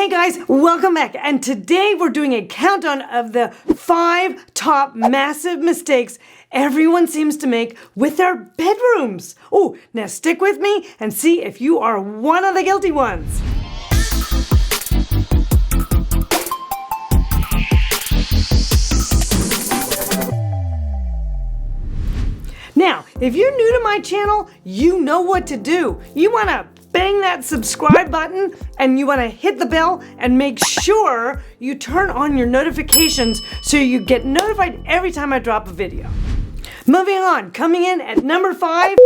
Hey guys, welcome back. And today we're doing a countdown of the 5 top massive mistakes everyone seems to make with their bedrooms. Oh, now stick with me and see if you are one of the guilty ones. Now, if you're new to my channel, you know what to do. You want to bang that subscribe button and you want to hit the bell and make sure you turn on your notifications so you get notified every time I drop a video. Moving on, coming in at number 5,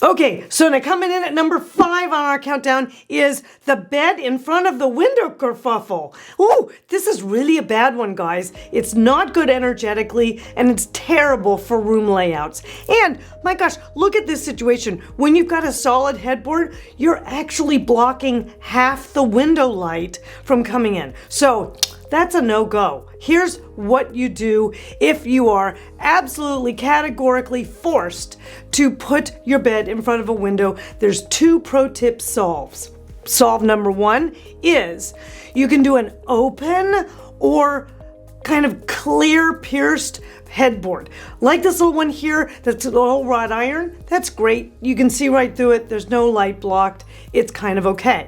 Okay, so now coming in at number 5 on our countdown is the bed in front of the window kerfuffle. Ooh, this is really a bad one, guys. It's not good energetically and it's terrible for room layouts. And my gosh, look at this situation. When you've got a solid headboard, you're actually blocking half the window light from coming in. So that's a no-go. Here's what you do if you are absolutely categorically forced to put your bed in front of a window. There's 2 pro tip solves. Solve number 1 is you can do an open or kind of clear pierced headboard. Like this little one here that's all wrought iron. That's great. You can see right through it. There's no light blocked. It's kind of okay.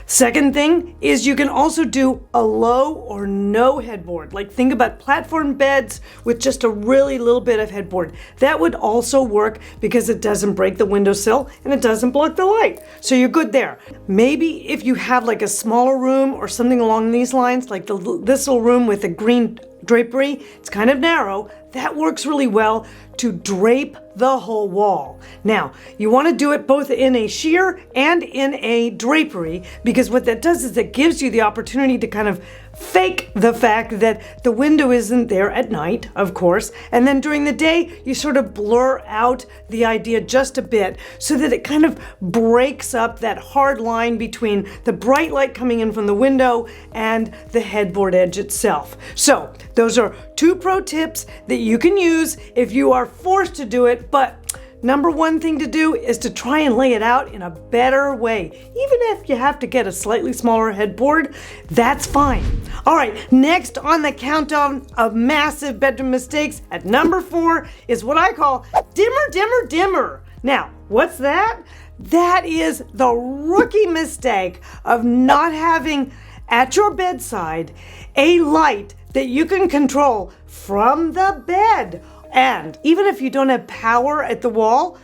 Second thing is you can also do a low or no headboard. Like think about platform beds with just a really little bit of headboard. That would also work because it doesn't break the windowsill and it doesn't block the light. So you're good there. Maybe if you have like a smaller room or something along these lines, like this little room with a green drapery, it's kind of narrow. That works really well to drape the whole wall. Now, you want to do it both in a sheer and in a drapery because what that does is it gives you the opportunity to kind of fake the fact that the window isn't there at night, of course, and then during the day, you sort of blur out the idea just a bit so that it kind of breaks up that hard line between the bright light coming in from the window and the headboard edge itself. So, those are 2 pro tips that you can use if you are forced to do it, but number 1 thing to do is to try and lay it out in a better way. Even if you have to get a slightly smaller headboard, that's fine. All right, next on the countdown of massive bedroom mistakes at number 4 is what I call dimmer, dimmer, dimmer. Now, what's that? That is the rookie mistake of not having at your bedside a light that you can control from the bed. And even if you don't have power at the wall,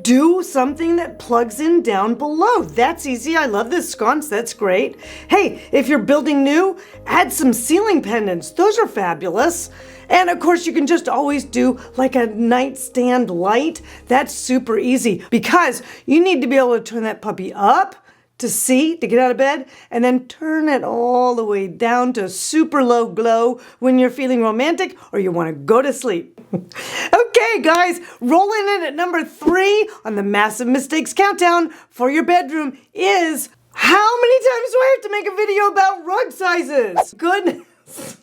do something that plugs in down below. That's easy. I love this sconce. That's great. Hey, if you're building new, add some ceiling pendants. Those are fabulous. And of course, you can just always do like a nightstand light. That's super easy because you need to be able to turn that puppy up to get out of bed, and then turn it all the way down to super low glow when you're feeling romantic or you want to go to sleep. Okay, guys, rolling in at number 3 on the massive mistakes countdown for your bedroom is how many times do I have to make a video about rug sizes? Goodness.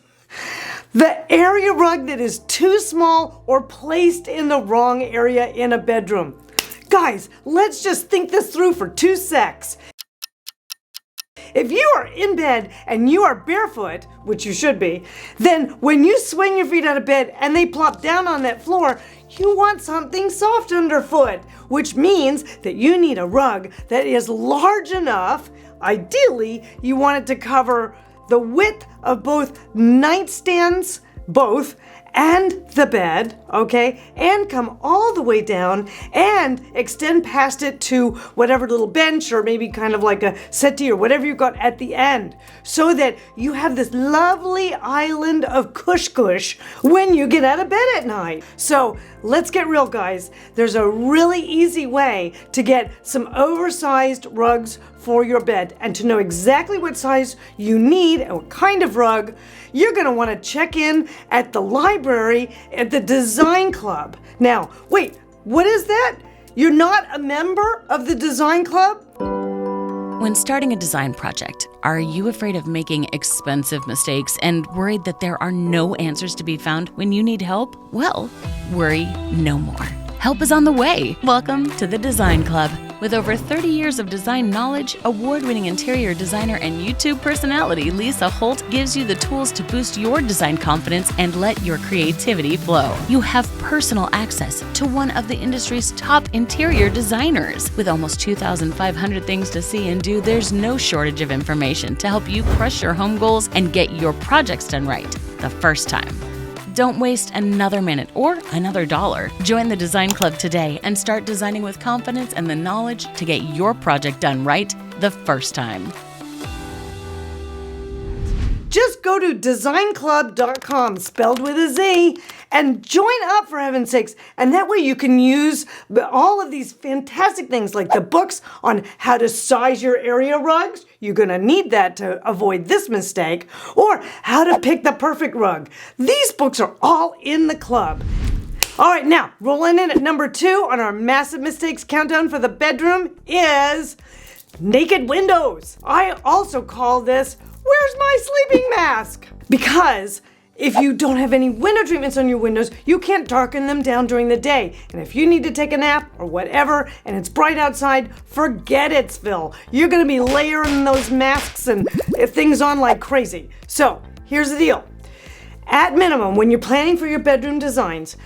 The area rug that is too small or placed in the wrong area in a bedroom. Guys, let's just think this through for 2 secs. If you are in bed and you are barefoot, which you should be, then when you swing your feet out of bed and they plop down on that floor, you want something soft underfoot, which means that you need a rug that is large enough. Ideally, you want it to cover the width of both nightstands, and the bed, okay, and come all the way down and extend past it to whatever little bench or maybe kind of like a settee or whatever you've got at the end so that you have this lovely island of cush when you get out of bed at night. So let's get real, guys. There's a really easy way to get some oversized rugs for your bed, and to know exactly what size you need and what kind of rug, you're going to want to check in at the library at the Design Club. Now, wait, what is that? You're not a member of the Design Club? When starting a design project, are you afraid of making expensive mistakes and worried that there are no answers to be found when you need help? Well, worry no more. Help is on the way. Welcome to the Design Club. With over 30 years of design knowledge, award-winning interior designer and YouTube personality Lisa Holt gives you the tools to boost your design confidence and let your creativity flow. You have personal access to one of the industry's top interior designers. With almost 2,500 things to see and do, there's no shortage of information to help you crush your home goals and get your projects done right the first time. Don't waste another minute or another dollar. Join the Design Club today and start designing with confidence and the knowledge to get your project done right the first time. Just go to designclub.com, spelled with a Z, and join up, for heaven's sakes. And that way you can use all of these fantastic things like the books on how to size your area rugs. You're going to need that to avoid this mistake. Or how to pick the perfect rug. These books are all in the club. All right, now, rolling in at number 2 on our massive mistakes countdown for the bedroom is naked windows. I also call this, where's my sleeping mask? Because if you don't have any window treatments on your windows, you can't darken them down during the day. And if you need to take a nap or whatever, and it's bright outside, forget it, Phil. You're gonna be layering those masks and things on like crazy. So here's the deal. At minimum, when you're planning for your bedroom designs,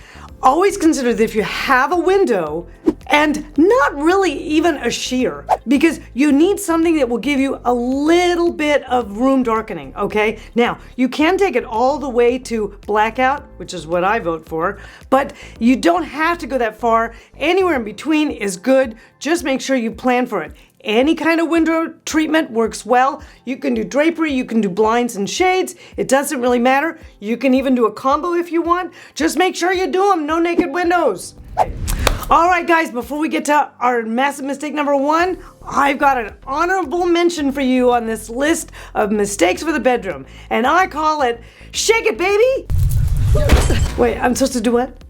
always consider that if you have a window and not really even a sheer, because you need something that will give you a little bit of room darkening, okay? Now, you can take it all the way to blackout, which is what I vote for, but you don't have to go that far. Anywhere in between is good. Just make sure you plan for it. Any kind of window treatment works well. You can do drapery, you can do blinds and shades. It doesn't really matter. You can even do a combo if you want. Just make sure you do them. No naked windows. All right, guys, before we get to our massive mistake number 1, I've got an honorable mention for you on this list of mistakes for the bedroom. And I call it, shake it, baby. Wait, I'm supposed to do what?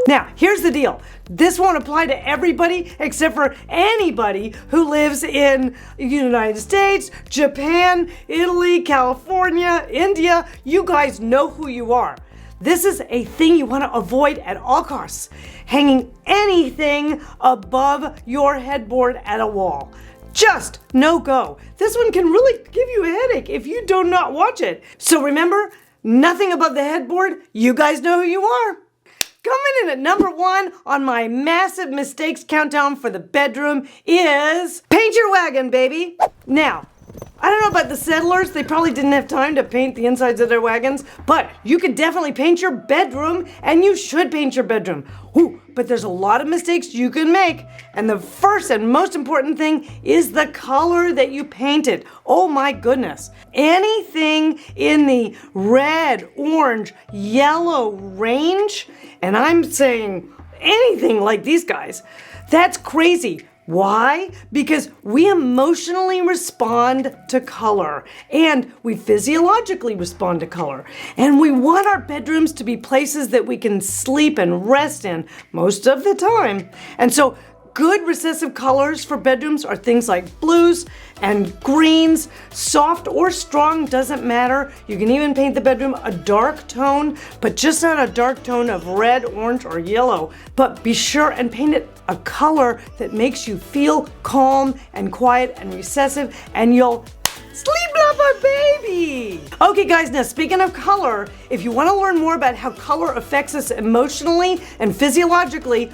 Now, here's the deal. This won't apply to everybody except for anybody who lives in the United States, Japan, Italy, California, India. You guys know who you are. This is a thing you want to avoid at all costs. Hanging anything above your headboard at a wall. Just no go. This one can really give you a headache if you do not watch it. So remember, nothing above the headboard. You guys know who you are. Coming in at number 1 on my massive mistakes countdown for the bedroom is paint your wagon, baby. Now, I don't know about the settlers. They probably didn't have time to paint the insides of their wagons, but you could definitely paint your bedroom, and you should paint your bedroom. Ooh, but there's a lot of mistakes you can make, and the first and most important thing is the color that you painted. Oh my goodness. Anything in the red, orange, yellow range, and I'm saying anything like these guys, that's crazy. Why? Because we emotionally respond to color, and we physiologically respond to color, and we want our bedrooms to be places that we can sleep and rest in most of the time. And so good recessive colors for bedrooms are things like blues and greens. Soft or strong doesn't matter. You can even paint the bedroom a dark tone, but just not a dark tone of red, orange, or yellow. But be sure and paint it a color that makes you feel calm and quiet and recessive, and you'll sleep like a baby. Okay guys, now speaking of color, if you want to learn more about how color affects us emotionally and physiologically,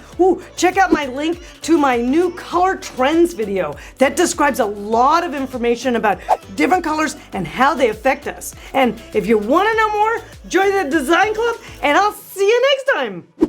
check out my link to my new color trends video. That describes a lot of information about different colors and how they affect us. And if you want to know more, join the Design Club, and I'll see you next time.